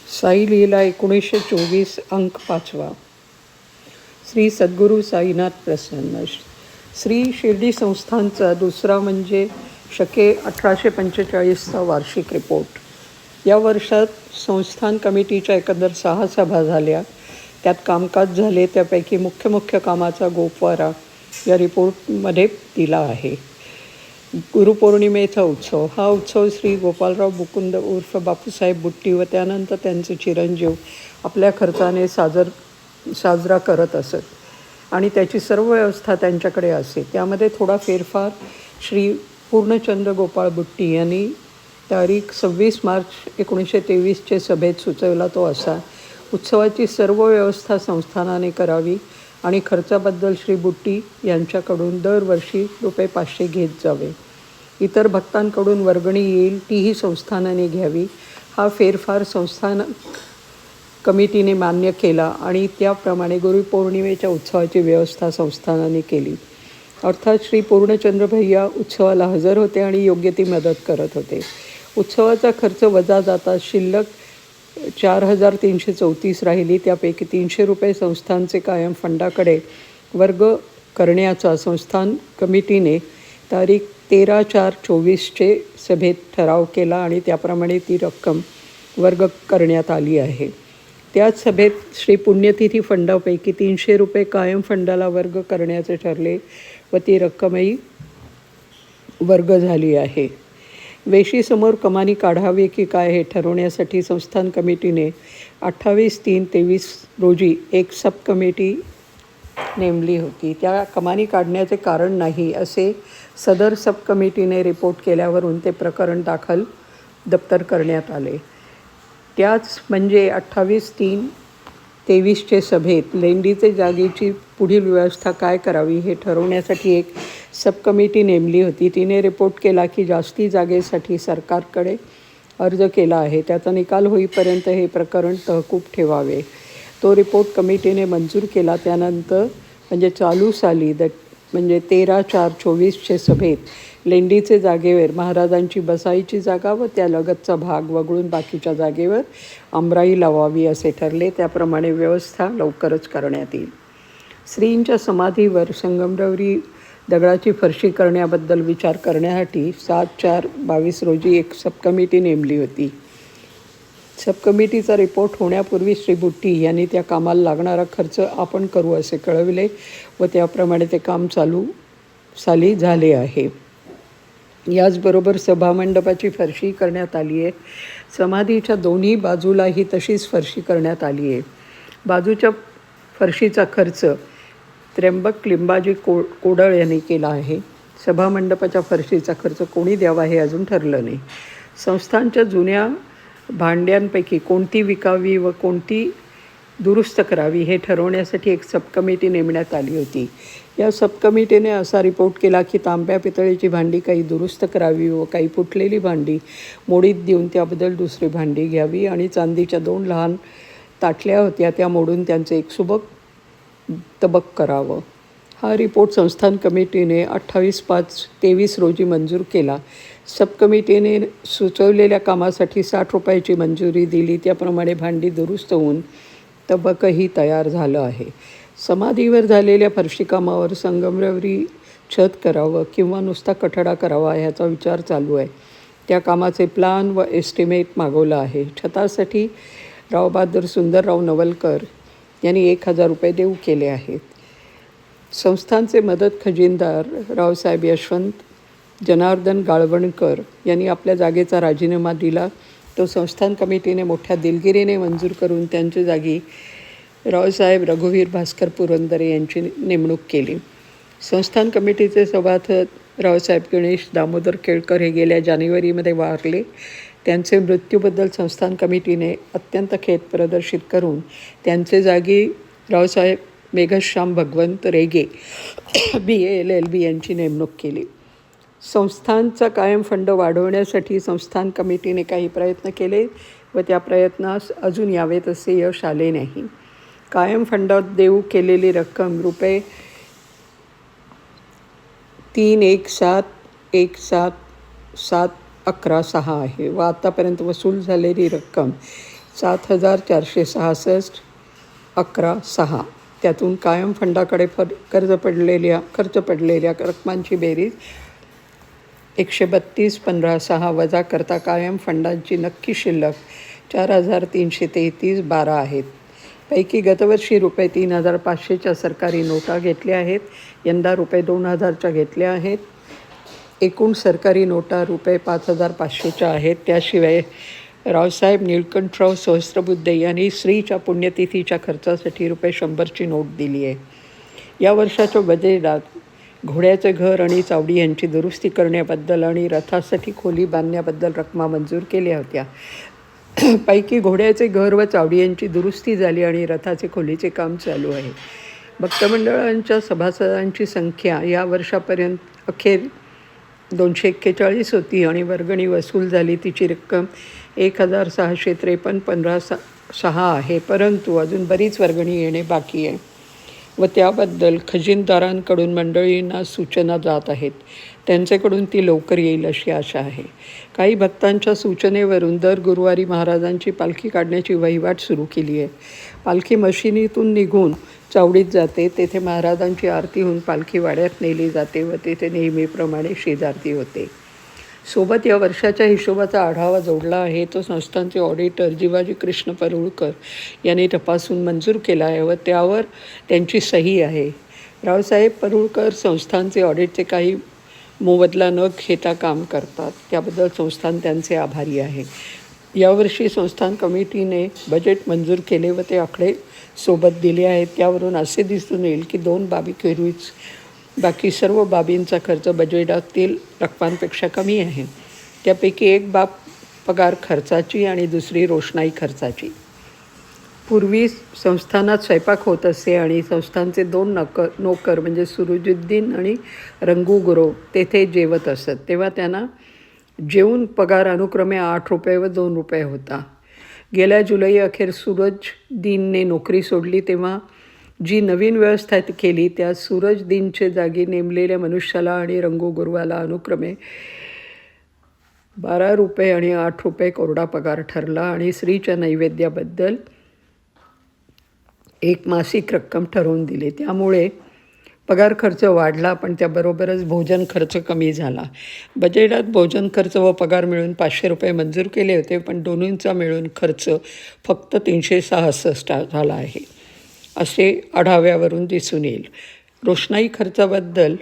साई लीला 1924 अंक 5. श्री सद्गुरू साईनाथ प्रसन्न. श्री शिर्डी संस्थांचा दुसरा म्हणजे शके 1845चा वार्षिक रिपोर्ट. या वर्षात संस्थान कमिटीच्या एकंदर 6 सभा झाल्या. त्यात कामकाज झाले त्यापैकी मुख्य कामाचा गोपवारा या रिपोर्टमध्ये दिला आहे. गुरुपौर्णिमेचा उत्सव. हा उत्सव श्री गोपालराव मुकुंद उर्फ बापूसाहेब बुट्टी व त्यानंतर त्यांचे चिरंजीव आपल्या खर्चाने साजरा करत असत आणि त्याची सर्व व्यवस्था त्यांच्याकडे असे. त्यामध्ये थोडा फेरफार श्री पूर्णचंद्र गोपाळ बुट्टी यांनी तारीख 26 मार्च 1923 सभेत सुचवला. तो असा: उत्सवाची सर्व व्यवस्था संस्थानाने करावी आणि खर्चाबद्दल श्री बुट्टी यांच्याकडून दरवर्षी ₹500 घेत जावे. इतर भक्तांकडून वर्गणी येईल तीही संस्थानाने घ्यावी. हा फेरफार संस्थान कमिटीने मान्य केला आणि त्याप्रमाणे गुरुपौर्णिमेच्या उत्सवाची व्यवस्था संस्थानाने केली. अर्थात श्री पूर्णचंद्र भैया उत्सवाला हजर होते आणि योग्य ती मदत करत होते. उत्सवाचा खर्च वजा जाता शिल्लक 4,334 राहिली. त्यापैकी ₹300 संस्थानचे कायम फंडाकडे वर्ग करण्याचा संस्थान कमिटीने तारीख 13/4/24 सभेत ठराव केला आणि त्याप्रमाणे ती रक्कम वर्ग करण्यात आली आहे. त्याच सभेत श्री पुण्यतिथी फंडापैकी ₹300 कायम फंडाला वर्ग करण्याचे ठरले व ती रक्कमही वर्ग झाली आहे. वेशीसमोर कमानी काढावी की काय हे ठरवण्यासाठी संस्थान कमिटीने 28/3/23 रोजी एक सब कमिटी नेमली होती. त्या कमानी काढण्याचे कारण नाही असे सदर सब कमिटीने रिपोर्ट केल्यावरून ते प्रकरण दाखल दप्तर करण्यात आले. त्याच म्हणजे 28/3/23 सभेत लेंडीचे जागेची पुढील व्यवस्था काय करावी हे ठरवण्यासाठी एक सब कमिटी नेमली होती. तिने रिपोर्ट केला की जास्ती जागेसाठी सरकारकडे अर्ज केला आहे. त्याचा निकाल होईपर्यंत हे प्रकरण तहकूब ठेवावे. तो रिपोर्ट कमिटीने मंजूर केला. त्यानंतर म्हणजे चालू साली म्हणजे 13/4/24 सभेत लेंडीचे जागेवर महाराजांची बसायची जागा व त्या लगतचा भाग वगळून बाकीच्या जागेवर आमराई लावावी असे ठरले. त्याप्रमाणे व्यवस्था लवकरच करण्यात येईल. श्रींच्या समाधीवर संगमरवरी दगडाची फरशी करण्याबद्दल विचार करण्यासाठी 7/4/22 रोजी एक सब कमिटी नेमली होती. सब कमिटीचा रिपोर्ट होण्यापूर्वी श्री बुट्टी यांनी त्या कामाला लागणारा खर्च आपण करू असे कळविले व त्याप्रमाणे ते काम चालू साली झाले आहे. याचबरोबर सभामंडपाची फरशी करण्यात आली आहे. समाधीच्या दोन्ही बाजूलाही तशीच फरशी करण्यात आली आहे. बाजूच्या फरशीचा खर्च त्र्यंबक लिंबाजी कोडळ यांनी केला आहे. सभामंडपाच्या फरशीचा खर्च कोणी द्यावा हे अजून ठरलं नाही. संस्थानच्या जुन्या भांड्यांपैकी कोणती विकावी व कोणती दुरुस्त करावी हे ठरवण्यासाठी एक सब कमिटी नेमण्यात आली होती. या सब कमिटीने असा रिपोर्ट केला की तांब्या पितळेची भांडी काही दुरुस्त करावी व काही फुटलेली भांडी मोडीत देऊन त्याबद्दल दुसरी भांडी घ्यावी आणि चांदीच्या 2 लहान ताटल्या होत्या त्या मोडून त्यांचे एक सुबक तबक करावं. हा रिपोर्ट संस्थान कमिटीने 28/5/23 रोजी मंजूर केला. सब कमिटीने सुचवलेल्या कामासाठी ₹60 मंजुरी दिली. त्याप्रमाणे भांडी दुरुस्त होऊन तबकही तयार झालं आहे. समाधीवर झालेल्या फरशीकामावर संगमरवरी छत करावं किंवा नुसता कठडा करावा ह्याचा विचार चालू आहे. त्या कामाचे प्लान व एस्टिमेट मागवलं आहे. छतासाठी रावबहादूर सुंदरराव नवलकर यांनी ₹1000 देऊ केले आहेत. संस्थानचे मदत खजिनदार रावसाहेब यशवंत जनार्दन गाळवणकर यांनी आपल्या जागेचा राजीनामा दिला. तो संस्थान कमिटीने मोठ्या दिलगिरीने मंजूर करून त्यांच्या जागी रावसाहेब रघुवीर भास्कर पुरंदरे यांची नेमणूक केली. संस्थान कमिटीचे सभासद रावसाहेब गणेश दामोदर केळकर हे गेल्या जानेवारीमध्ये वारले. त्यांचे मृत्यूबद्दल संस्थान कमिटीने अत्यंत खेद प्रदर्शित करून त्यांचे जागी रावसाहेब मेघश्याम भगवंत रेगे BA LLB यांची नेमणूक केली. संस्थानचा कायम फंड वाढवण्यासाठी संस्थान कमिटीने काही प्रयत्न केले व त्या प्रयत्नास अजून यावेत असे यश आले नाही. कायम फंडात देऊ केलेली रक्कम ₹3,171,711.6 आहे व आतापर्यंत वसूल झालेली रक्कम 7,466,11,6. त्यातून कायम फंडाकडे खर्च पडलेल्या रकमांची बेरीज 132,15,6 वजा करता कायम फंडांची नक्की शिल्लक 4,333,12 आहेत. पैकी गतवर्षी ₹3,500च्या सरकारी नोटा घेतल्या आहेत. यंदा ₹2,000च्या घेतल्या आहेत. एकूण सरकारी नोटा ₹5,500च्या आहेत. त्याशिवाय रावसाहेब निळकंठराव सहस्त्रबुद्धे यांनी श्रीच्या पुण्यतिथीच्या खर्चासाठी ₹100ची नोट दिली आहे. या वर्षाच्या बजेटात घोड्याचे घर आणि चावडी यांची दुरुस्ती करण्याबद्दल आणि रथासाठी खोली बांधण्याबद्दल रकमा मंजूर केल्या होत्या. पैकी घोड्याचे घर व चावडी यांची दुरुस्ती झाली आणि रथाचे खोलीचे काम चालू आहे. भक्तमंडळांच्या सभासदांची संख्या या वर्षापर्यंत अखेर 241 होती आणि वर्गणी वसूल झाली तिची रक्कम 1,653,15,6 आहे. परंतु अजून बरीच वर्गणी येणे बाकी आहे व त्याबद्दल खजिनदारांकडून मंडळींना सूचना जात आहेत. त्यांच्याकडून ती लवकर येईल अशी आशा आहे. काही भक्तांच्या सूचनेवरून दर गुरुवारी महाराजांची पालखी काढण्याची वहिवाट सुरू केली आहे. पालखी मशिदीतून निघून चावडीत जाते. तेथे महाराजांची आरती होऊन पालखी वाड्यात नेली जाते व तेथे नेहमीप्रमाणे शेजारती होते. सोबत या वर्षाच्या हिशोबाचा आढावा जोडला आहे. तो संस्थानचे ऑडिटर जिवाजी कृष्ण परुळकर यांनी तपासून मंजूर केला आहे व त्यावर त्यांची सही आहे. रावसाहेब परुळकर संस्थानचे ऑडिटचे काही मोबदला न घेता काम करतात. त्याबद्दल संस्थान त्यांचे आभारी आहे. यावर्षी संस्थान कमिटीने बजेट मंजूर केले व ते आकडे सोबत दिले आहेत. त्यावरून असे दिसून येईल की 2 बाबीखेरीज बाकी सर्व बाबींचा खर्च बजेटातील रकमांपेक्षा कमी आहे. त्यापैकी एक बाब पगार खर्चाची आणि दुसरी रोषणाई खर्चाची. पूर्वी संस्थानात स्वयंपाक होत असे आणि संस्थानचे 2 नोकर म्हणजे सुरुजुद्दीन आणि रंगू गुरव तेथे जेवत असत. तेव्हा त्यांना जेवून पगार अनुक्रमे ₹8 व ₹2 होता. गेल्या जुलै अखेर सूरजदीनने नोकरी सोडली तेव्हा जी नवीन व्यवस्था केली त्या सूरजदीनचे जागी नेमलेल्या मनुष्याला आणि रंगू गुरुवाला अनुक्रमे ₹12 आणि ₹8 कोरडा पगार ठरला आणि श्रीच्या नैवेद्याबद्दल एक मासिक रक्कम ठरवून दिली. त्यामुळे पगार खर्च वाढला पण त्याबरोबरच भोजन खर्च कमी झाला. बजेटात भोजन खर्च व पगार मिळून ₹500 मंजूर केले होते पण दोन्हींचा मिळून खर्च फक्त 366 झाला आहे असे आढाव्यावरून दिसून येईल. रोषणाई खर्चाबद्दल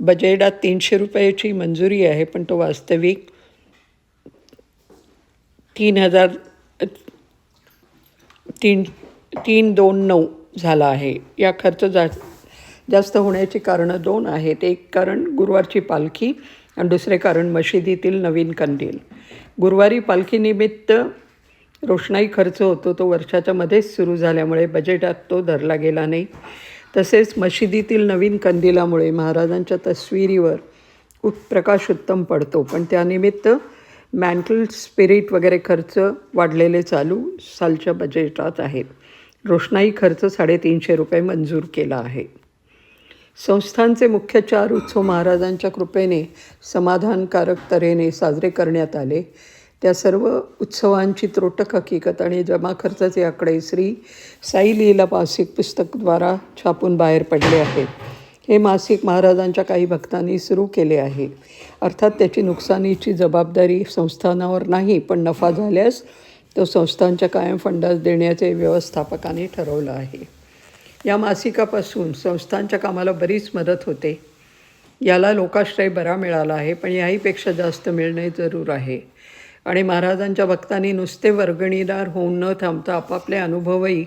बजेटात ₹300ची मंजुरी आहे पण तो वास्तविक 3,209 झाला आहे. या खर्च जास्त होण्याची कारणं 2 आहेत. एक कारण गुरुवारची पालखी आणि दुसरे कारण मशिदीतील नवीन कंदील. गुरुवारी पालखीनिमित्त रोषणाई खर्च होतो तो वर्षाच्या मध्येच सुरू झाल्यामुळे बजेटात तो धरला गेला नाही. तसेच मशिदीतील नवीन कंदिलामुळे महाराजांच्या तस्वीरीवर प्रकाश उत्तम पडतो पण त्यानिमित्त मॅन्टल स्पिरिट वगैरे खर्च वाढलेले सालच्या बजेटात आहेत. रोषणाई खर्च ₹350 मंजूर केला आहे. संस्थानचे मुख्य 4 उत्सव महाराजांच्या कृपेने समाधानकारक तऱ्हेने साजरे करण्यात आले. त्या सर्व उत्सवांची त्रोटक हकीकत आणि जमा खर्चाचे आकडे श्री साई लीला मासिक पुस्तकद्वारा छापून बाहेर पडले आहेत. हे मासिक महाराजांच्या काही भक्तांनी सुरू केले आहे. अर्थात त्याची नुकसानीची जबाबदारी संस्थानावर नाही पण नफा झाल्यास तो संस्थानच्या कायम फंडास देण्याचे व्यवस्थापकाने ठरवलं आहे. या मासिकापासून संस्थानच्या कामाला बरीच मदत होते. याला लोकाश्रय बरा मिळाला आहे पण याहीपेक्षा जास्त मिळणे जरूर आहे आणि महाराजांच्या भक्तांनी नुसते वर्गणीदार होऊन न थांबता आपापले अनुभवही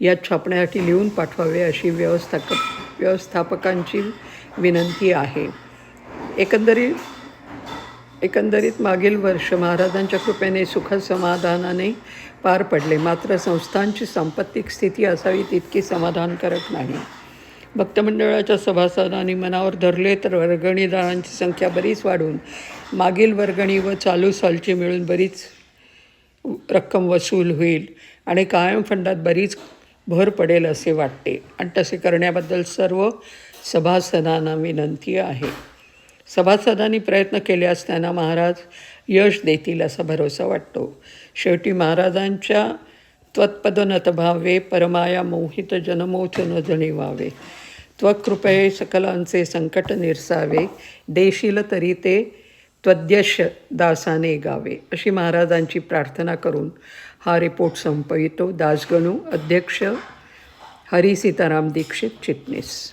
यात छापण्यासाठी लिहून पाठवावे अशी व्यवस्थापकांची विनंती आहे. एकंदरीत मागील वर्ष महाराजांच्या कृपेने सुखसमाधानाने पार पडले. मात्र संस्थानची सांपत्तिक स्थिती असावी तितकी समाधानकारक नाही. भक्तमंडळाच्या सभासदांनी मनावर धरले तर वर्गणीदारांची संख्या बरीच वाढून मागील वर्गणी व चालू सालची मिळून बरीच रक्कम वसूल होईल आणि कायम फंडात बरीच भर पडेल असे वाटते आणि तसे करण्याबद्दल सर्व सभासदांना विनंती आहे. सभासदांनी प्रयत्न केल्यास त्यांना महाराज यश देतील असा भरोसा वाटतो. शेवटी महाराजांच्या त्वत्पदनतभावे परमाया मोहित जनमोचन जणी व्हावे. त्वकृपये सकलांचे संकट निरसावे. देशील तरी ते त्वद्यश दासाने गावे. अशी महाराजांची प्रार्थना करून हा रिपोर्ट संपवितो. दासगणू अध्यक्ष, हरी सीताराम दीक्षित चिटणीस.